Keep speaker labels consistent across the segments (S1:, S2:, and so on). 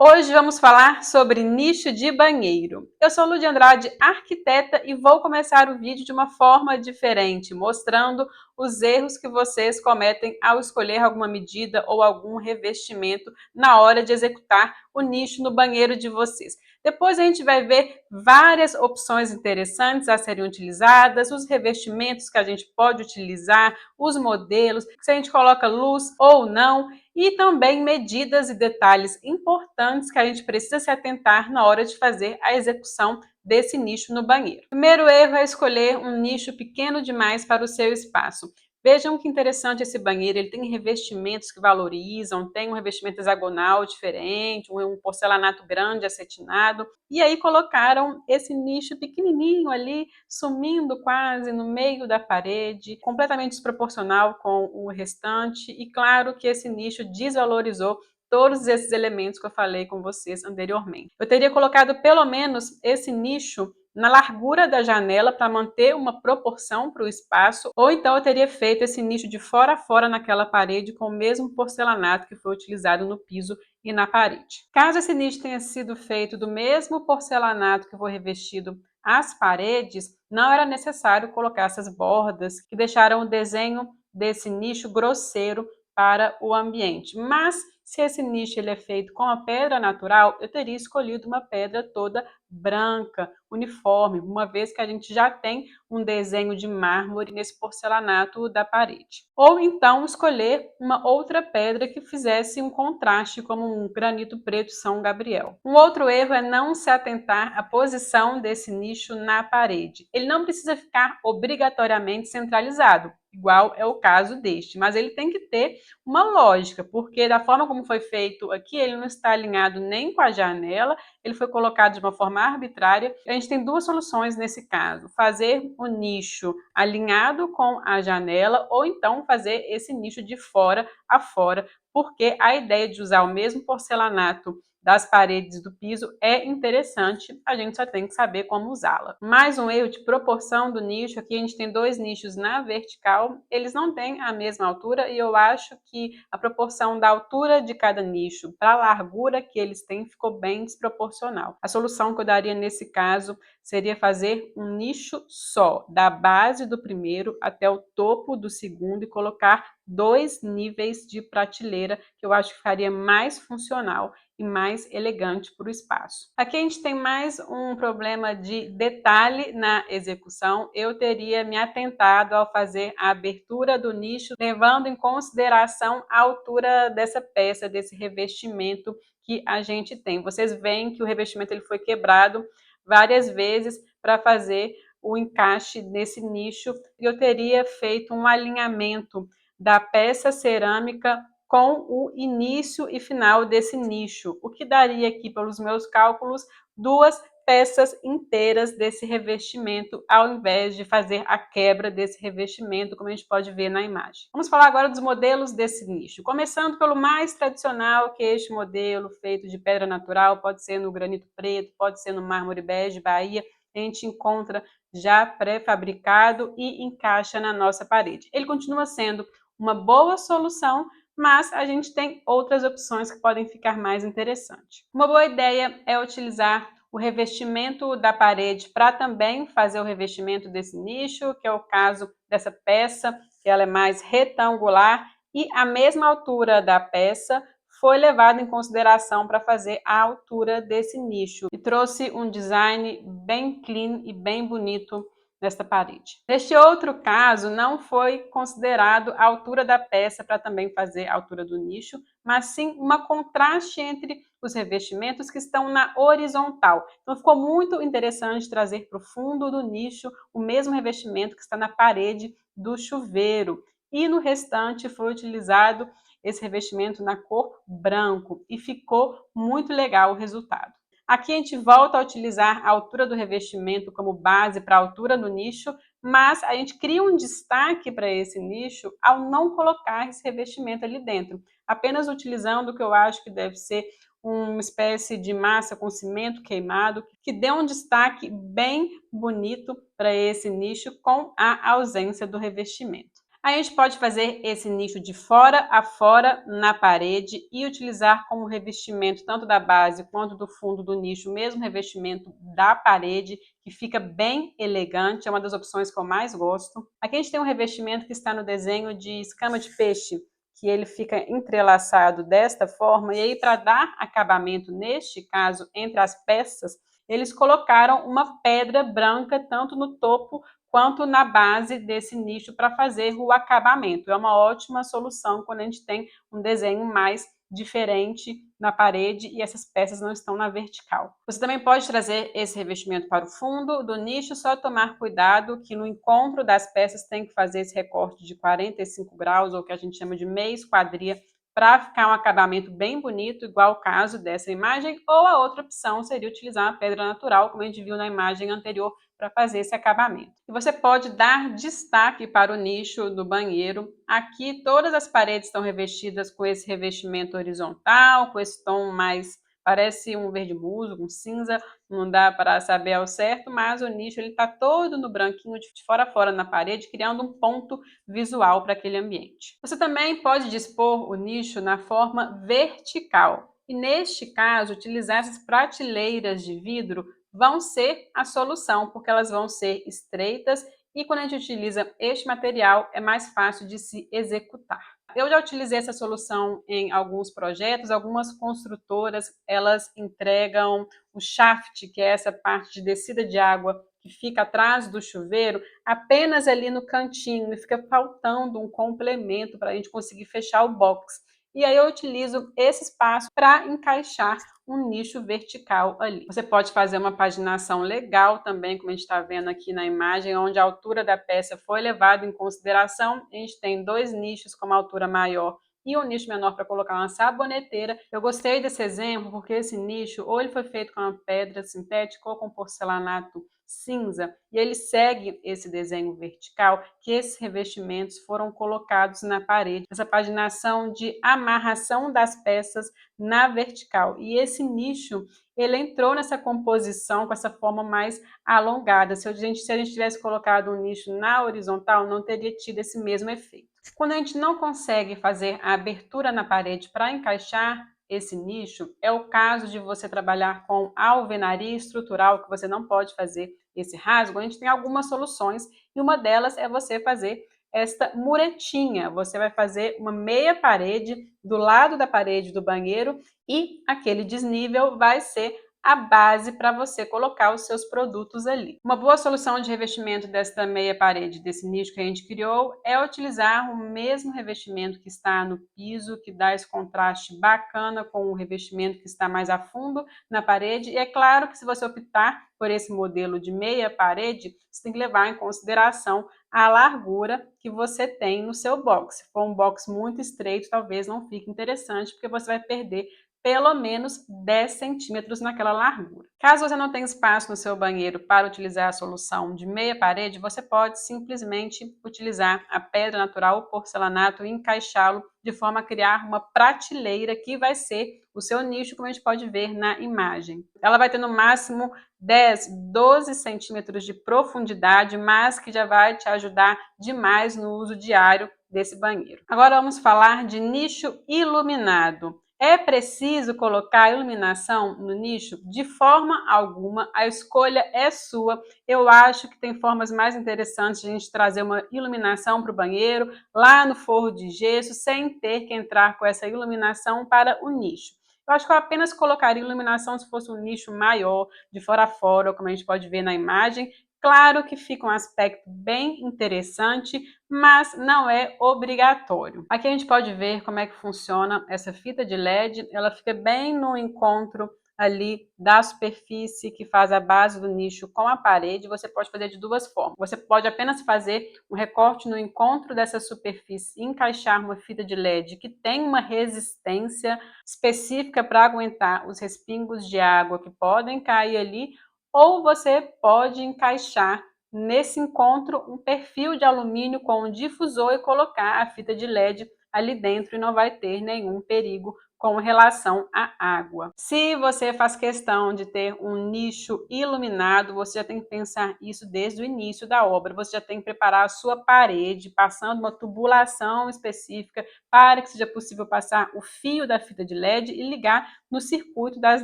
S1: Hoje vamos falar sobre nicho de banheiro. Eu sou Lu de Andrade, arquiteta, e vou começar o vídeo de uma forma diferente, mostrando os erros que vocês cometem ao escolher alguma medida ou algum revestimento na hora de executar o nicho no banheiro de vocês. Depois a gente vai ver várias opções interessantes a serem utilizadas, os revestimentos que a gente pode utilizar, os modelos, se a gente coloca luz ou não, e também medidas e detalhes importantes que a gente precisa se atentar na hora de fazer a execução desse nicho no banheiro. O primeiro erro é escolher um nicho pequeno demais para o seu espaço. Vejam que interessante esse banheiro, ele tem revestimentos que valorizam, tem um revestimento hexagonal diferente, um porcelanato grande acetinado, e aí colocaram esse nicho pequenininho ali, sumindo quase no meio da parede, completamente desproporcional com o restante, e claro que esse nicho desvalorizou todos esses elementos que eu falei com vocês anteriormente. Eu teria colocado pelo menos esse nicho na largura da janela para manter uma proporção para o espaço, ou então eu teria feito esse nicho de fora a fora naquela parede com o mesmo porcelanato que foi utilizado no piso e na parede. Caso esse nicho tenha sido feito do mesmo porcelanato que foi revestido as paredes, não era necessário colocar essas bordas que deixaram o desenho desse nicho grosseiro para o ambiente. Mas se esse nicho ele é feito com a pedra natural, eu teria escolhido uma pedra toda branca, uniforme, uma vez que a gente já tem um desenho de mármore nesse porcelanato da parede. Ou então escolher uma outra pedra que fizesse um contraste, como um granito preto São Gabriel. Um outro erro é não se atentar à posição desse nicho na parede. Ele não precisa ficar obrigatoriamente centralizado, igual é o caso deste, mas ele tem que ter uma lógica, porque da forma como foi feito aqui, ele não está alinhado nem com a janela, ele foi colocado de uma forma arbitrária. A gente tem duas soluções nesse caso: fazer o nicho alinhado com a janela ou então fazer esse nicho de fora a fora, porque a ideia de usar o mesmo porcelanato das paredes do piso é interessante, a gente só tem que saber como usá-la. Mais um erro de proporção do nicho, aqui a gente tem dois nichos na vertical, eles não têm a mesma altura e eu acho que a proporção da altura de cada nicho para a largura que eles têm ficou bem desproporcional. A solução que eu daria nesse caso seria fazer um nicho só, da base do primeiro até o topo do segundo, e colocar dois níveis de prateleira, que eu acho que ficaria mais funcional e mais elegante para o espaço. Aqui a gente tem mais um problema de detalhe na execução. Eu teria me atentado ao fazer a abertura do nicho, levando em consideração a altura dessa peça, desse revestimento que a gente tem. Vocês veem que o revestimento ele foi quebrado várias vezes para fazer o encaixe nesse nicho, e eu teria feito um alinhamento da peça cerâmica com o início e final desse nicho, o que daria aqui, pelos meus cálculos, duas peças inteiras desse revestimento, ao invés de fazer a quebra desse revestimento, como a gente pode ver na imagem. Vamos falar agora dos modelos desse nicho, começando pelo mais tradicional, que é este modelo feito de pedra natural, pode ser no granito preto, pode ser no mármore bege Bahia, a gente encontra já pré-fabricado e encaixa na nossa parede. Ele continua sendo uma boa solução, mas a gente tem outras opções que podem ficar mais interessantes. Uma boa ideia é utilizar o revestimento da parede para também fazer o revestimento desse nicho, que é o caso dessa peça, que ela é mais retangular, e a mesma altura da peça foi levada em consideração para fazer a altura desse nicho e trouxe um design bem clean e bem bonito nesta parede. Neste outro caso, não foi considerado a altura da peça para também fazer a altura do nicho, mas sim uma contraste entre os revestimentos que estão na horizontal. Então ficou muito interessante trazer para o fundo do nicho o mesmo revestimento que está na parede do chuveiro. E no restante foi utilizado esse revestimento na cor branco e ficou muito legal o resultado. Aqui a gente volta a utilizar a altura do revestimento como base para a altura do nicho, mas a gente cria um destaque para esse nicho ao não colocar esse revestimento ali dentro, apenas utilizando o que eu acho que deve ser uma espécie de massa com cimento queimado, que dê um destaque bem bonito para esse nicho com a ausência do revestimento. A gente pode fazer esse nicho de fora a fora na parede e utilizar como revestimento tanto da base quanto do fundo do nicho o mesmo revestimento da parede, que fica bem elegante, é uma das opções que eu mais gosto. Aqui a gente tem um revestimento que está no desenho de escama de peixe, que ele fica entrelaçado desta forma, e aí para dar acabamento, neste caso, entre as peças, eles colocaram uma pedra branca tanto no topo quanto na base desse nicho para fazer o acabamento. É uma ótima solução quando a gente tem um desenho mais diferente na parede e essas peças não estão na vertical. Você também pode trazer esse revestimento para o fundo do nicho, só tomar cuidado que no encontro das peças tem que fazer esse recorte de 45 graus, ou que a gente chama de meia esquadria, para ficar um acabamento bem bonito, igual o caso dessa imagem, ou a outra opção seria utilizar uma pedra natural, como a gente viu na imagem anterior, para fazer esse acabamento. E você pode dar destaque para o nicho do banheiro. Aqui todas as paredes estão revestidas com esse revestimento horizontal, com esse tom mais, parece um verde musgo, um cinza, não dá para saber ao certo, mas o nicho está todo no branquinho de fora a fora na parede, criando um ponto visual para aquele ambiente. Você também pode dispor o nicho na forma vertical. E neste caso, utilizar essas prateleiras de vidro vão ser a solução, porque elas vão ser estreitas e quando a gente utiliza este material é mais fácil de se executar. Eu já utilizei essa solução em alguns projetos, algumas construtoras, elas entregam o shaft, que é essa parte de descida de água que fica atrás do chuveiro, apenas ali no cantinho, e fica faltando um complemento para a gente conseguir fechar o box. E aí eu utilizo esse espaço para encaixar um nicho vertical ali. Você pode fazer uma paginação legal também, como a gente está vendo aqui na imagem, onde a altura da peça foi levada em consideração. A gente tem dois nichos com uma altura maior e um nicho menor para colocar uma saboneteira. Eu gostei desse exemplo porque esse nicho ou ele foi feito com uma pedra sintética ou com porcelanato cinza, e ele segue esse desenho vertical, que esses revestimentos foram colocados na parede, essa paginação de amarração das peças na vertical. E esse nicho, ele entrou nessa composição com essa forma mais alongada. Se a gente tivesse colocado um nicho na horizontal, não teria tido esse mesmo efeito. Quando a gente não consegue fazer a abertura na parede para encaixar esse nicho, é o caso de você trabalhar com alvenaria estrutural, que você não pode fazer esse rasgo. A gente tem algumas soluções e uma delas é você fazer esta muretinha. Você vai fazer uma meia parede do lado da parede do banheiro e aquele desnível vai ser a base para você colocar os seus produtos ali. Uma boa solução de revestimento desta meia parede, desse nicho que a gente criou, é utilizar o mesmo revestimento que está no piso, que dá esse contraste bacana com o revestimento que está mais a fundo na parede. E é claro que se você optar por esse modelo de meia parede, você tem que levar em consideração a largura que você tem no seu box. Se for um box muito estreito, talvez não fique interessante, porque você vai perder pelo menos 10 centímetros naquela largura. Caso você não tenha espaço no seu banheiro para utilizar a solução de meia parede, você pode simplesmente utilizar a pedra natural, o porcelanato, e encaixá-lo de forma a criar uma prateleira que vai ser o seu nicho, como a gente pode ver na imagem. Ela vai ter no máximo 10, 12 centímetros de profundidade, mas que já vai te ajudar demais no uso diário desse banheiro. Agora vamos falar de nicho iluminado. É preciso colocar iluminação no nicho? De forma alguma, a escolha é sua. Eu acho que tem formas mais interessantes de a gente trazer uma iluminação para o banheiro, lá no forro de gesso, sem ter que entrar com essa iluminação para o nicho. Eu acho que eu apenas colocaria iluminação se fosse um nicho maior, de fora a fora, como a gente pode ver na imagem. Claro que fica um aspecto bem interessante, mas não é obrigatório. Aqui a gente pode ver como é que funciona essa fita de LED. Ela fica bem no encontro ali da superfície que faz a base do nicho com a parede. Você pode fazer de duas formas. Você pode apenas fazer um recorte no encontro dessa superfície e encaixar uma fita de LED que tem uma resistência específica para aguentar os respingos de água que podem cair ali, ou você pode encaixar nesse encontro um perfil de alumínio com um difusor e colocar a fita de LED ali dentro e não vai ter nenhum perigo com relação à água. Se você faz questão de ter um nicho iluminado, você já tem que pensar isso desde o início da obra. Você já tem que preparar a sua parede, passando uma tubulação específica para que seja possível passar o fio da fita de LED e ligar no circuito das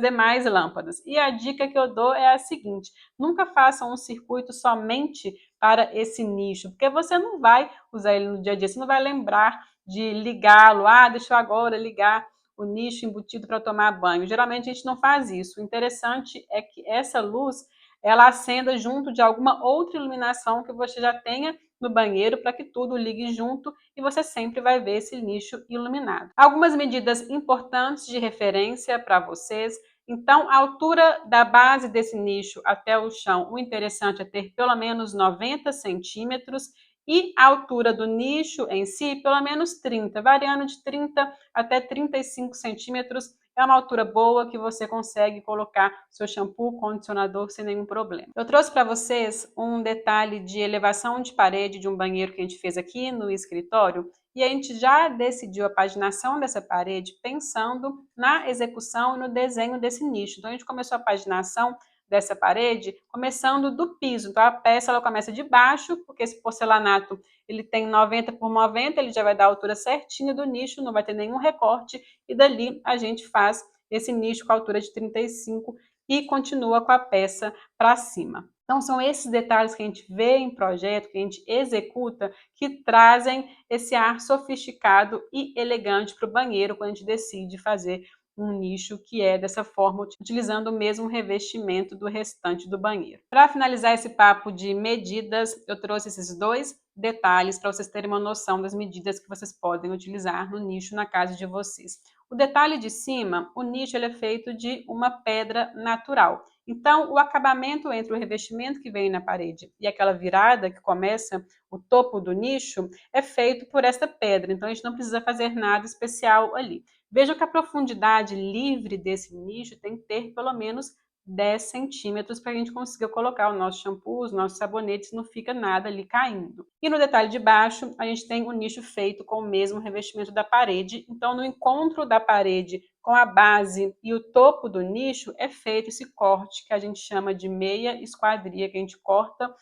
S1: demais lâmpadas. E a dica que eu dou é a seguinte: nunca faça um circuito somente para esse nicho, porque você não vai usar ele no dia a dia, você não vai lembrar de ligá-lo. Deixa eu agora ligar o nicho embutido para tomar banho. Geralmente a gente não faz isso. O interessante é que essa luz ela acenda junto de alguma outra iluminação que você já tenha no banheiro para que tudo ligue junto e você sempre vai ver esse nicho iluminado. Algumas medidas importantes de referência para vocês. Então, a altura da base desse nicho até o chão, o interessante é ter pelo menos 90 centímetros e a altura do nicho em si, pelo menos 30, variando de 30 até 35 centímetros. É uma altura boa que você consegue colocar seu shampoo, condicionador sem nenhum problema. Eu trouxe para vocês um detalhe de elevação de parede de um banheiro que a gente fez aqui no escritório e a gente já decidiu a paginação dessa parede pensando na execução e no desenho desse nicho. Então a gente começou a paginação dessa parede, começando do piso. Então a peça ela começa de baixo, porque esse porcelanato ele tem 90 por 90, ele já vai dar a altura certinha do nicho, não vai ter nenhum recorte, e dali a gente faz esse nicho com a altura de 35 e continua com a peça para cima. Então são esses detalhes que a gente vê em projeto, que a gente executa, que trazem esse ar sofisticado e elegante para o banheiro quando a gente decide fazer um nicho que é dessa forma, utilizando o mesmo revestimento do restante do banheiro. Para finalizar esse papo de medidas, eu trouxe esses dois detalhes para vocês terem uma noção das medidas que vocês podem utilizar no nicho na casa de vocês. O detalhe de cima, o nicho ele é feito de uma pedra natural. Então, o acabamento entre o revestimento que vem na parede e aquela virada que começa o topo do nicho é feito por esta pedra. Então, a gente não precisa fazer nada especial ali. Vejam que a profundidade livre desse nicho tem que ter pelo menos 10 centímetros para a gente conseguir colocar o nosso shampoo, os nossos sabonetes, não fica nada ali caindo. E no detalhe de baixo, a gente tem o nicho feito com o mesmo revestimento da parede. Então, no encontro da parede com a base e o topo do nicho, é feito esse corte que a gente chama de meia esquadria, que a gente corta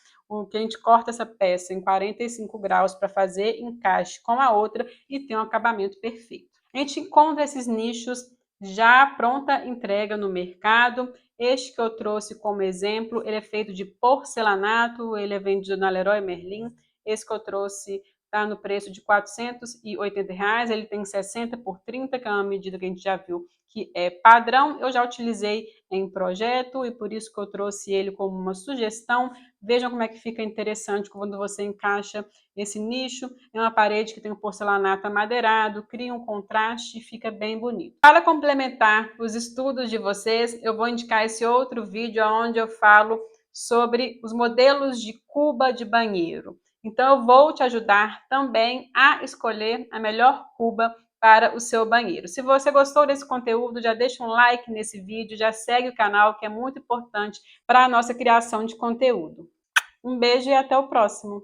S1: essa peça em 45 graus para fazer encaixe com a outra e ter um acabamento perfeito. A gente encontra esses nichos já pronta entrega no mercado. Este que eu trouxe como exemplo, ele é feito de porcelanato, ele é vendido na Leroy Merlin. Esse que eu trouxe está no preço de R$ 480, ele tem 60 por 30, que é uma medida que a gente já viu que é padrão. Eu já utilizei em projeto e por isso que eu trouxe ele como uma sugestão. Vejam como é que fica interessante quando você encaixa esse nicho. É uma parede que tem um porcelanato amadeirado, cria um contraste e fica bem bonito. Para complementar os estudos de vocês, eu vou indicar esse outro vídeo onde eu falo sobre os modelos de cuba de banheiro. Então eu vou te ajudar também a escolher a melhor cuba para o seu banheiro. Se você gostou desse conteúdo, já deixa um like nesse vídeo, já segue o canal, que é muito importante para a nossa criação de conteúdo. Um beijo e até o próximo!